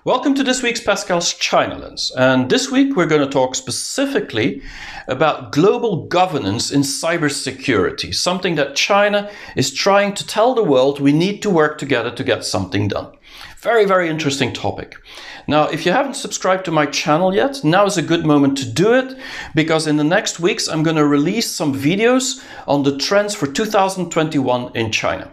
Welcome to this week's Pascal's China Lens, and this week we're going to talk specifically about global governance in cybersecurity, something that China is trying to tell the world we need to work together to get something done. Very, very interesting topic. Now, if you haven't subscribed to my channel yet, now is a good moment to do it, because in the next weeks I'm going to release some videos on the trends for 2021 in China.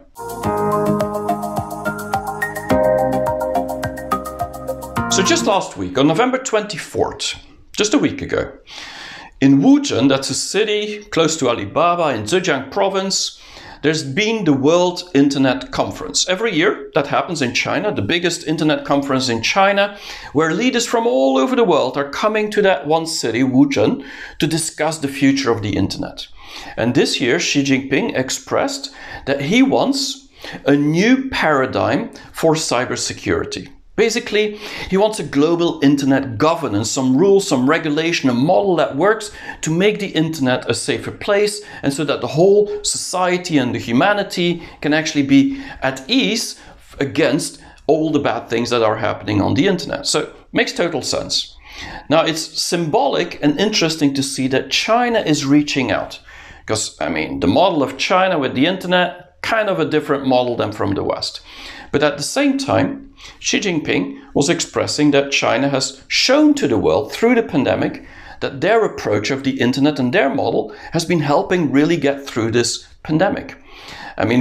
So just last week, on November 24th, just a week ago, in Wuzhen, that's a city close to Alibaba in Zhejiang province, there's been the World Internet Conference. Every year that happens in China, the biggest internet conference in China, where leaders from all over the world are coming to that one city, Wuzhen, to discuss the future of the internet. And this year, Xi Jinping expressed that he wants a new paradigm for cybersecurity. Basically, he wants a global internet governance, some rules, some regulation, a model that works to make the internet a safer place, and so that the whole society and the humanity can actually be at ease against all the bad things that are happening on the internet. So it makes total sense. Now, it's symbolic and interesting to see that China is reaching out. Because, the model of China with the internet, kind of a different model than from the West. But at the same time, Xi Jinping was expressing that China has shown to the world through the pandemic that their approach of the internet and their model has been helping really get through this pandemic.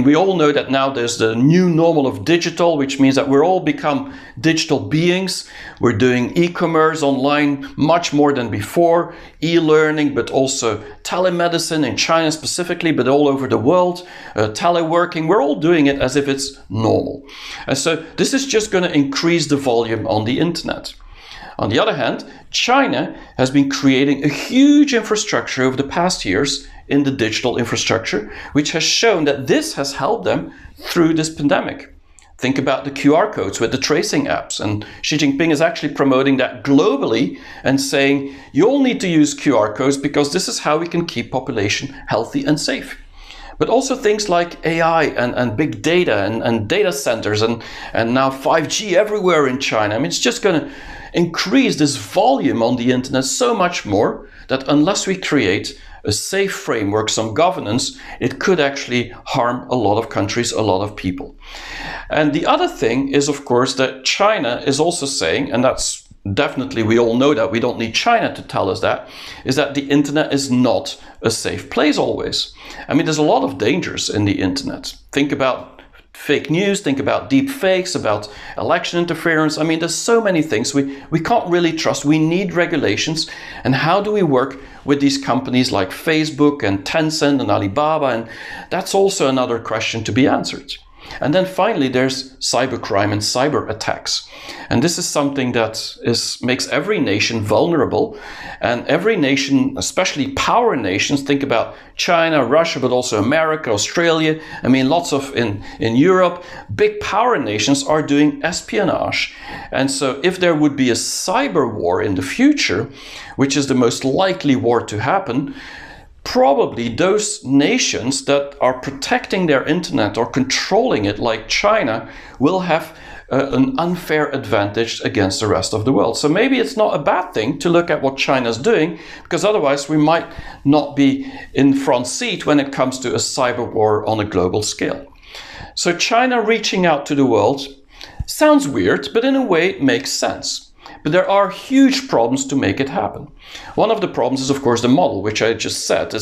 We all know that now there's the new normal of digital, which means that we're all become digital beings. We're doing e-commerce online much more than before, e-learning, but also telemedicine in China specifically, but all over the world, teleworking. We're all doing it as if it's normal. And so this is just going to increase the volume on the internet. On the other hand, China has been creating a huge infrastructure over the past years in the digital infrastructure, which has shown that this has helped them through this pandemic. Think about the QR codes with the tracing apps, and Xi Jinping is actually promoting that globally and saying you all need to use QR codes because this is how we can keep population healthy and safe. But also things like AI and big data and data centers and now 5G everywhere in China. It's just going to increase this volume on the internet so much more that unless we create a safe framework, some governance, it could actually harm a lot of countries, a lot of people. And the other thing is, of course, that China is also saying, and that's definitely, we all know that, we don't need China to tell us that, is that the internet is not a safe place always. There's a lot of dangers in the internet. Think about fake news, think about deep fakes, about election interference. There's so many things we can't really trust. We need regulations. And how do we work with these companies like Facebook and Tencent and Alibaba? And that's also another question to be answered. And then finally, there's cybercrime and cyber attacks. And this is something that makes every nation vulnerable. And every nation, especially power nations, think about China, Russia, but also America, Australia. Lots of in Europe, big power nations are doing espionage. And so if there would be a cyber war in the future, which is the most likely war to happen, probably those nations that are protecting their internet or controlling it, like China, will have an unfair advantage against the rest of the world. So maybe it's not a bad thing to look at what China's doing, because otherwise we might not be in front seat when it comes to a cyber war on a global scale. So China reaching out to the world sounds weird, but in a way it makes sense. But there are huge problems to make it happen. One of the problems is, of course, the model, which I just said.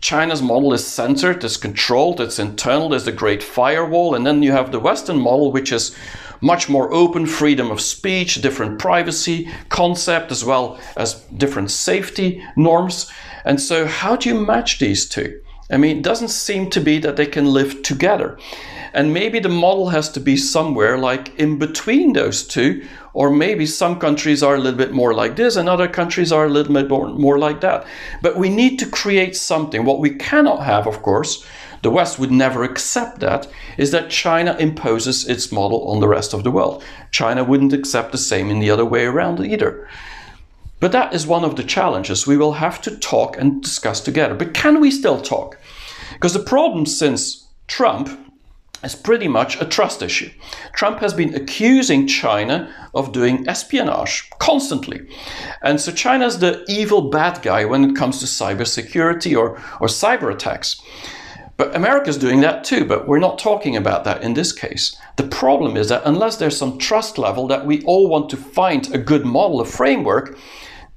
China's model is censored, it's controlled, it's internal, there's the Great Firewall, and then you have the Western model, which is much more open, freedom of speech, different privacy concept, as well as different safety norms. And so how do you match these two? It doesn't seem to be that they can live together. And maybe the model has to be somewhere like in between those two, or maybe some countries are a little bit more like this and other countries are a little bit more like that. But we need to create something. What we cannot have, of course, the West would never accept that, is that China imposes its model on the rest of the world. China wouldn't accept the same in the other way around either. But that is one of the challenges. We will have to talk and discuss together. But can we still talk? Because the problem since Trump is pretty much a trust issue. Trump has been accusing China of doing espionage constantly. And so China's the evil bad guy when it comes to cybersecurity or cyber attacks. But America's doing that too, but we're not talking about that in this case. The problem is that unless there's some trust level that we all want to find a good model, a framework,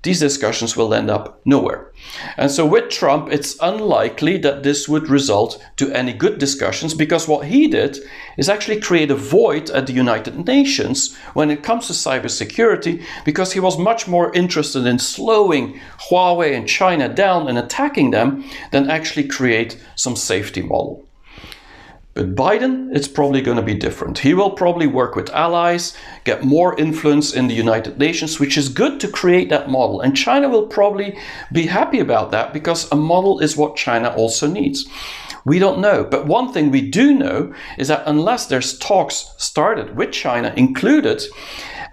these discussions will end up nowhere. And so with Trump, it's unlikely that this would result to any good discussions, because what he did is actually create a void at the United Nations when it comes to cybersecurity, because he was much more interested in slowing Huawei and China down and attacking them than actually create some safety model. With Biden, it's probably going to be different. He will probably work with allies, get more influence in the United Nations, which is good to create that model. And China will probably be happy about that, because a model is what China also needs. We don't know. But one thing we do know is that unless there's talks started with China included,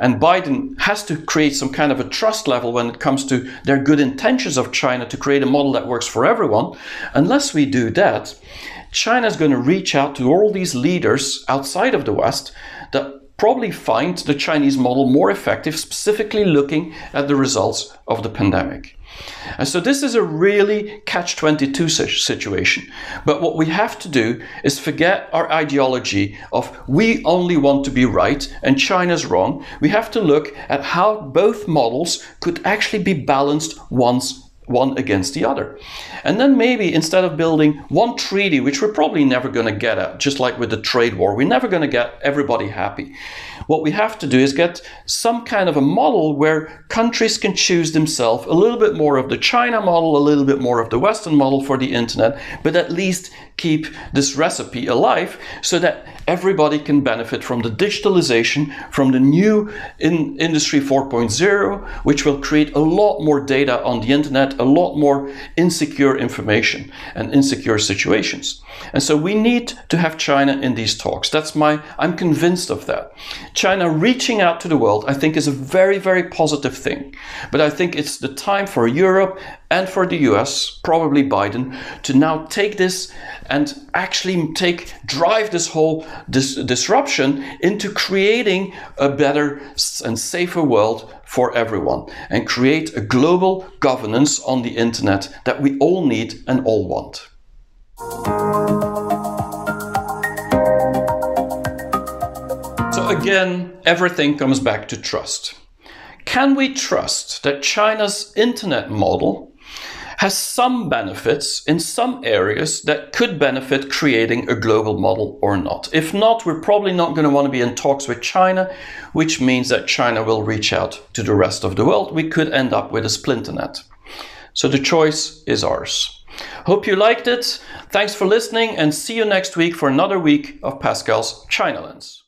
and Biden has to create some kind of a trust level when it comes to their good intentions of China to create a model that works for everyone, unless we do that, China is going to reach out to all these leaders outside of the West that probably find the Chinese model more effective, specifically looking at the results of the pandemic. And so this is a really catch-22 situation. But what we have to do is forget our ideology of we only want to be right and China's wrong. We have to look at how both models could actually be balanced one against the other. And then maybe instead of building one treaty, which we're probably never going to get at, just like with the trade war, we're never going to get everybody happy. What we have to do is get some kind of a model where countries can choose themselves a little bit more of the China model, a little bit more of the Western model for the internet, but at least keep this recipe alive so that everybody can benefit from the digitalization, from the new Industry 4.0, which will create a lot more data on the internet, a lot more insecure information and insecure situations. And so we need to have China in these talks. I'm convinced of that. China reaching out to the world, I think, is a very, very positive thing. But I think it's the time for Europe and for the US, probably Biden, to now take this and actually drive this whole disruption into creating a better and safer world for everyone, and create a global governance on the internet that we all need and all want. So again, everything comes back to trust. Can we trust that China's internet model has some benefits in some areas that could benefit creating a global model or not? If not, we're probably not going to want to be in talks with China, which means that China will reach out to the rest of the world. We could end up with a splinter net. So the choice is ours. Hope you liked it. Thanks for listening, and see you next week for another week of Pascal's China Lens.